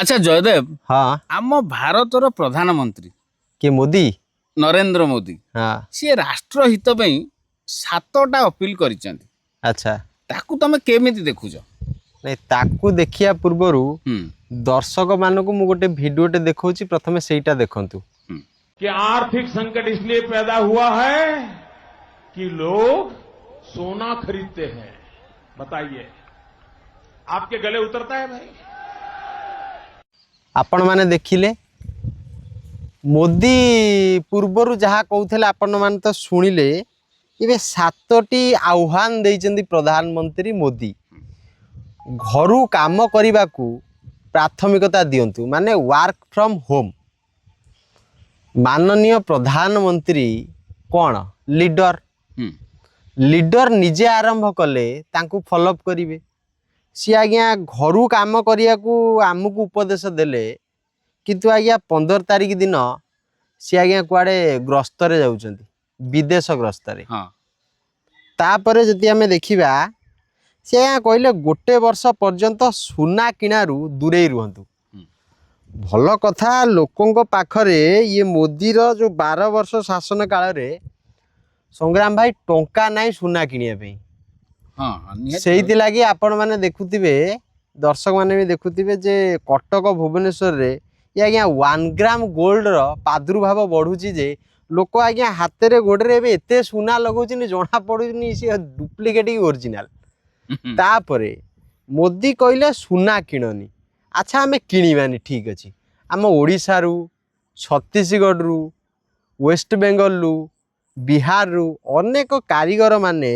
अच्छा जयदेव हाँ आम भारतर प्रधानमंत्री के मोदी नरेंद्र मोदी हाँ सी राष्ट्र हित ପାଇଁ 7टा अपील କରିଛନ୍ତି अच्छा ତାକୁ ତମେ କେମିତି ଦେଖୁଛ? नहीं ताकू देखिया पूर्वर ହୁଁ दर्शक मानक मु गोटे भिडियोटे देखौछि प्रथमे सेटा देखंतु ହୁଁ कि आर्थिक संकट इसलिए पैदा हुआ है कि लोग सोना खरीदते हैं। बताइए, आपके गले उतरता है भाई? आपण माने देखिले मोदी पूर्वर जहाँ कहते आपण माने तो शुणिले इबे 7टी आह्वान देइचंदी प्रधानमंत्री मोदी घरू काम करने को प्राथमिकता दियंतु माने वर्क फ्रॉम होम। माननीय प्रधानमंत्री कौन लीडर ହୁଁ लीडर निजे आरंभ कले तांकू फॉलोअप करिवे सी आज्ञा घरू काम करिया को आमको उपदेश देले किंतु आज्ञा 15 तारीख दिन सी आज्ञा कुआडे ग्रस्तरे जाउचंती विदेश ग्रस्तरे हाँ तापरे जदि आमे देखिबा सी आज्ञा कहले गोटे वर्ष पर्यंत सुना किणारू दूरे रुहंतु। भल कथा लोकों पाखरे ये मोदीर जो 12 वर्ष शासन काल रे संग्राम भाई टंका नाई सुना किनिया पे हाँ हाँ, निहाती सेहिति लागी आपण माने देखुथिबे दर्शक माने भी देखुथिबे जे कटक भुवनेश्वर रे ये आज्ञा 1 ग्राम गोल्ड रो प्रादुर्भाव बढ़ुची जे लोक आज्ञा हाथ रे गोड़े रे एते सुना लगौछिन जना पड़ुनी से डुप्लीकेट की ओरिजिनल। भाई। तापरे मोदी कहले सुना किणनी अच्छा आमे किणवानी ठीक अच्छे आम ओडिशा रु छत्तीसगढ़ रु वेस्ट बेंगल रु बिहार रु अनेक कारीगर माने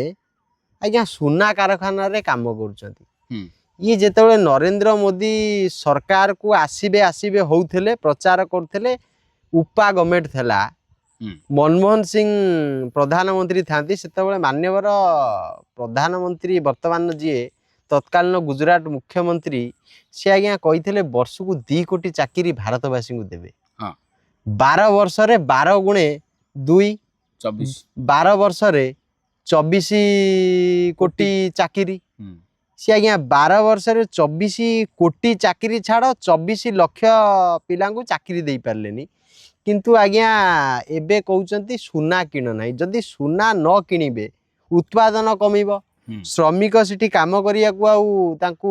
आज्ञा सुना कारखाना रे काम करुचंती। हम्म, ये जेतेबेले नरेंद्र मोदी सरकार को आसीबे आसीबे होउथले प्रचार करथले उपा गवर्नमेंट थला हम्म, मनमोहन सिंह प्रधानमंत्री थांती सेतेबेले मान्यवर प्रधानमंत्री वर्तमान जी तत्कालीन गुजरात मुख्यमंत्री सी आज्ञा कही वर्ष को 2 कोटी चाकरी भारतवासी को देवे हाँ 12 वर्ष रे 12 गुणे 2 24 12 वर्ष रे 24 कोटी चाकरी हम्म, सी आज्ञा 12 वर्ष रे 24 कोटी चाकरी छाड़ 24 लक्ष पिला चाकरी दे पारलेनी किंतु आज्ञा एबे कहउचंती सुना किण नाही जदि सुना न किनिबे उत्पादन कमिबो हम्म, श्रमिक सिटी काम करिया को आउ तांकू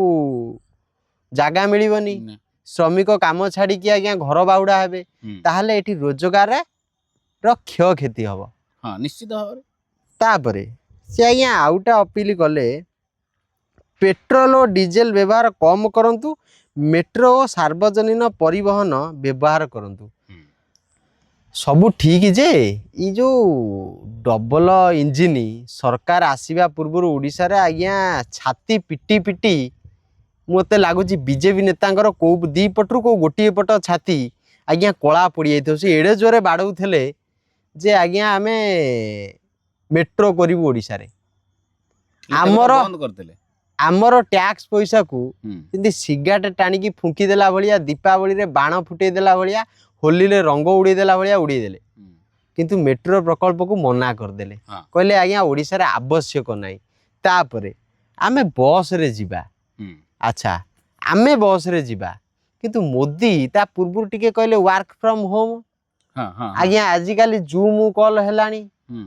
जागा मिलिबनी ना, श्रमिक काम छाड़ी कि आज्ञा घर बाउडा हेबे हम्म, ताहले एठी रोजगार रो क्षय क्षति हबो। हाँ निश्चित भाव तापरे से आज्ञा आउटा अपील कले पेट्रोल और डीजेल व्यवहार कम करंतु मेट्रो और सार्वजनिक परिवहन व्यवहार करंतु सबू ठीक जे ई जो डबल इंजिन सरकार आसीबा पूर्व ओडिशा रे आज्ञा छाती पिटी पिटी मते लागुची बीजेपी नेतांकर को दी पटरू को गोटी पट छाती आज्ञा कला पड़ी जाइथो से एड़े जोरे बाडौथले जे आज्ञा आमे मेट्रो करिवु ओडिशा रे आमर बंद करते आमर टैक्स पैसा को जदि सिगारेट टाणी फुंकी देला भलिया दीपावली रे बाण फुटे देला भलिया होली रे रंग उड़े देला भलिया उड़े देले किंतु मेट्रो प्रकल्प को मना करदेले हाँ। कहले आज्ञा ओडिशा रे आवश्यक नाही तापरे आमे बस रे जिबा अच्छा आमे बस रे जिबा किंतु मोदी ता पूर्व टिके कहले वर्क फ्रॉम होम हाँ हाँ आज्ञा आजिकाली जूम कॉल हेलानी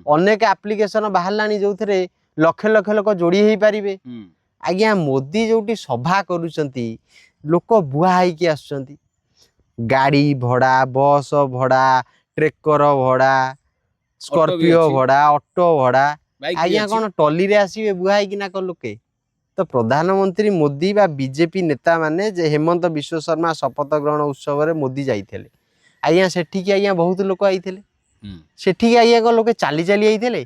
अनेक एप्लिकेशन बाहरलानी जो थे लक्ष लक्ष लोक जोड़ी हो पारे आज्ञा मोदी जोटी सभा करुचंती लोक बुआ होइकी आसुचंती गाड़ी भड़ा बस भड़ा ट्रेकर भड़ा स्कॉर्पियो अछि। भड़ा ऑटो भड़ा बाइक भी आज्ञा अछि। कौन टली रे आसीबे बुआ होइकी ना को लोके तो प्रधानमंत्री मोदी बा बीजेपी नेता माने जे हेमंत विश्व शर्मा शपथ ग्रहण उत्सव रे मोदी जाइथिले आज्ञा सेठी की आज्ञा बहुत लोक आइथिले सेठी आज्ञा को लोके चाली चाली आइथिले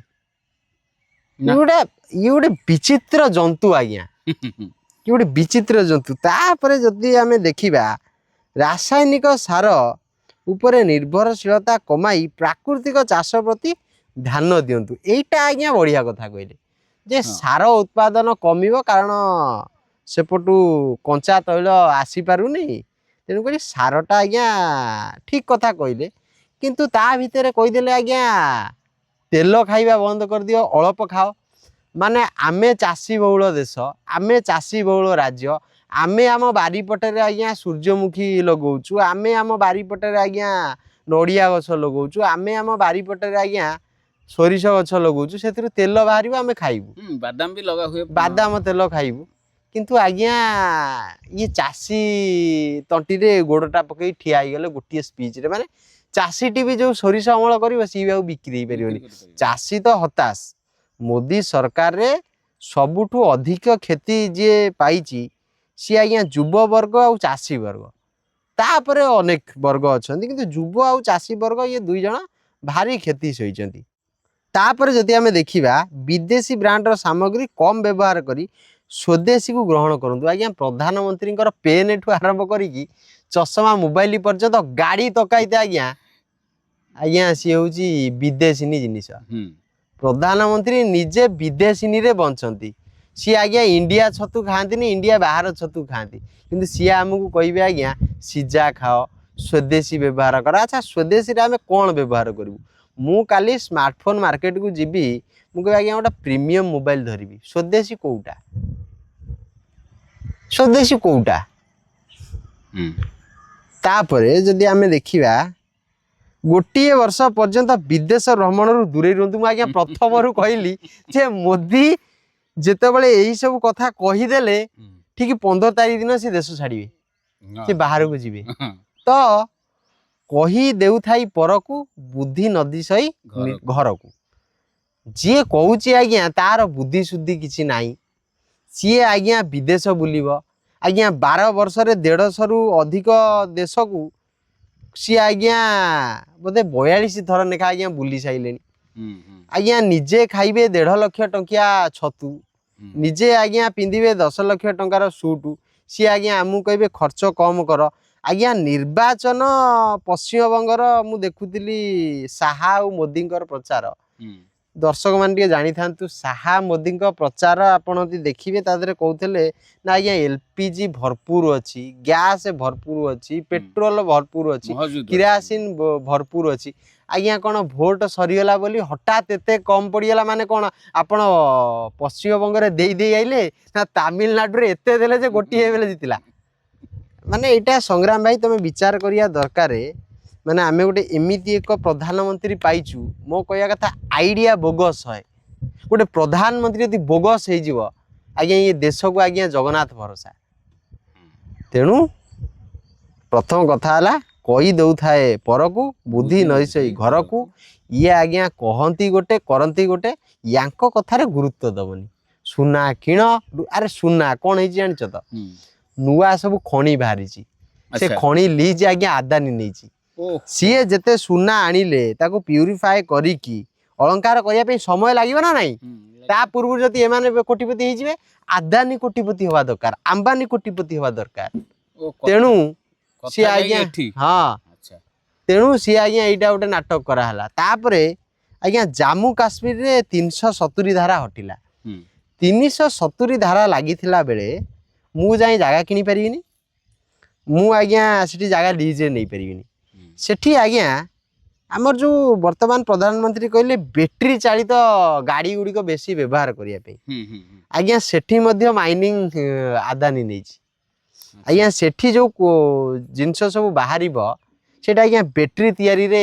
ना। ये गोटे विचित्र जंतु आज्ञा ये गोटे विचित्र जंतु तापरे जदि आमे देखिबा रासायनिक सार उपरे निर्भरशीलता कमाई प्राकृतिक चाष प्रति ध्यान दियंतु एटा आज्ञा बढ़िया कथा कहले जे सार उत्पादन कमिबो कारण सेपटू कंचा तैल आसी पारुनी तेणुक सारटा आज्ञा ठीक कथा कहले किंतु ता भितर कहीदेले आज्ञा तेल खाइबा बंद कर दियो अल्प खाओ माने आमे चाषी बहुल देश आमे चाषी बहुल राज्य आमे आम बारीपटे आज्ञा सूर्यमुखी लगौचु आमे आम बारीपटे आज्ञा नड़िया गछ लगौचु आमे आम बारीपटे आज्ञा सोरिष गछ लगौचु से तेल बाहर आम खाइबु बादाम भी लगा हुए बादाम तेल खाइबु किंतु आज्ञा ये चाषी तंटी रे गोड़टा पकई ठिया गले गोटे स्पीच रे माने चाषीटी भी जो सोरिष अमल कर सी भी बिक्री पारि चाषी तो हताश मोदी सरकार रे सबुठु अधिक क्षति जे पाइची सी आज्ञा युव वर्ग आ चाषी वर्ग तापर अनेक वर्ग अच्छा किंतु युव आ चाषी वर्ग ये दुई जन भारी क्षति सही तापर जदि आमे देखिबा विदेशी ब्रांडर सामग्री कम व्यवहार करी स्वदेशी को ग्रहण करूँ आज्ञा प्रधानमंत्री पेन ठू आरंभ करी चषमा मोबाइल पर्यंत गाड़ी तकाइते आज्ञा आज्ञा सी हूँ विदेशी जिनिस प्रधानमंत्री निजे विदेशी रे बंचती सी आज्ञा इंडिया छतु खाती इंडिया बाहर छतु खाती किंतु सी आमको कहे आज्ञा सीजा खाओ स्वदेशी व्यवहार कर अच्छा स्वदेशी रे आमे कौन व्यवहार करूँ मु काली स्मार्टफोन मार्केट को जीवी मुझे आज्ञा गोटे प्रीमियम मोबाइल धरबी स्वदेशी कोटा स्वदेशी कोटा तापरे जदि आमे देखिबा गोटे वर्ष पर्यंत विदेश भ्रमण रु दूरे रुहतु मुझे आज्ञा प्रथम रु कहली जे मोदी जेतेबेले यही सब कथा कहीदेले ठीक 15 तारीख दिन से देश छाड़िए से बाहर को जीवे तो कही देउथाई परकू बुद्धि नदी सही घर को जी कहूँ आज्ञा तार बुद्धि शुद्धि किसी नाई सी आज्ञा विदेश बुलिब आज्ञा 12 वर्ष 150 रु अधिक देश को सी आज्ञा बोधे 42 थर नेखा आज्ञा बुली साइले आज्ञा निजे खाइबे 1.5 लाख टंकिया छतु निजे आज्ञा पिंधिबे 10 लाख टंकार सूट सी आज्ञा आमु कहबे खर्च कम कर आज्ञा निर्वाचन पश्चिम बंगर मु देखुली साहा और मोदी प्रचार दर्शक मान जानी था साहा मोदी प्रचार आपड़ देखिए तादरे कहते ना आज्ञा एलपीजी भरपूर अच्छी गैस भरपूर अच्छी पेट्रोल भरपूर अच्छी किरासिन भरपूर अच्छी आज्ञा कौन भोट सरीगला बोली हठात एते कम पड़गला माने कौन आपण पश्चिम बंग दे दे आइले ना तमिलनाडु रे एते देले जे गोटी बेले जितिला माने एटा संग्राम भाई तुम विचार करिया दरकार माने आमे गोटे एमिति एक प्रधानमंत्री पाइचु मो कहया कथा आइडिया बोगस है गोटे प्रधानमंत्री यदि बोगस हो जीव आज्ञा ये देश को आज्ञा जगन्नाथ भरोसा तेणु प्रथम कथा है कही दौ थाए पर को बुद्धि नई सही घर को ये आज्ञा कहती गोटे करती गोटे यांक कथार गुरुत्व दबनी सुना किण अरे सुना कौन है जान तो नुआ सब खणी बाहरी से खणी लीज आज्ञा आदानी नहीं सीए जेते सुना आनिले ताको प्यूरिफाई करिकी अलंकार करिया पे समय लागिबो ना नहीं ता पूर्व जति एमाने कोटिपति हे जिवे आदानी कोटिपति होवा दरकार अंबानी कोटिपति होवा दरकार तेणु सी आज्ञा हां तेणु सी आज्ञा एटा गोटे नाटक करा हला तापरे आज्ञा जम्मू काश्मीर रे 370 धारा हटिला 370 धारा लागिथिला बेले मु जाई जागा किनी परिबिनी मु आज्ञा सेठी जागा लीज रे नै परिबिनी सेठी आज्ञा आमर जो वर्तमान प्रधानमंत्री कहले बैटरी चालित गाड़ी गुड़िक बेसी व्यवहार करने आज्ञा सेठी मध्य माइनिंग आदानी नहीं आज्ञा सेठी जो जिनस सब बाहर सेटा आज्ञा बैटरी तैयारी रे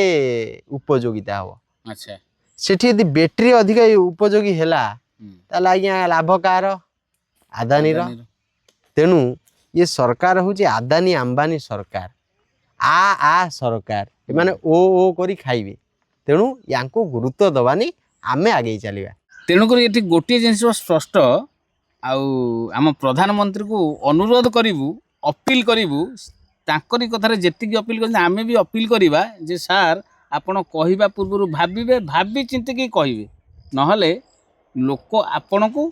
उपयोगिता हम अच्छा सेठी यदि बैटरी अधिक उपयोगी हैला ताला आज्ञा लाभ कार आदानी रो तेणु ये सरकार हूँ आदानी अंबानी सरकार आ सरकार माने ओ करी खाइबे तेणु यांको गुरुत्व दबानी आमे आगे चलिबा तेणुक ये गोटे जिन स्पष्ट आम प्रधानमंत्री को अनुरोध करूँ अपील करूँ तांकरी कथार जी अपील कर आम भी अपील करवा जे सार आपण कहवा पूर्व भावे भावी चिंतिकी कहे ना लोक आपण को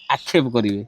आक्षेप करेंगे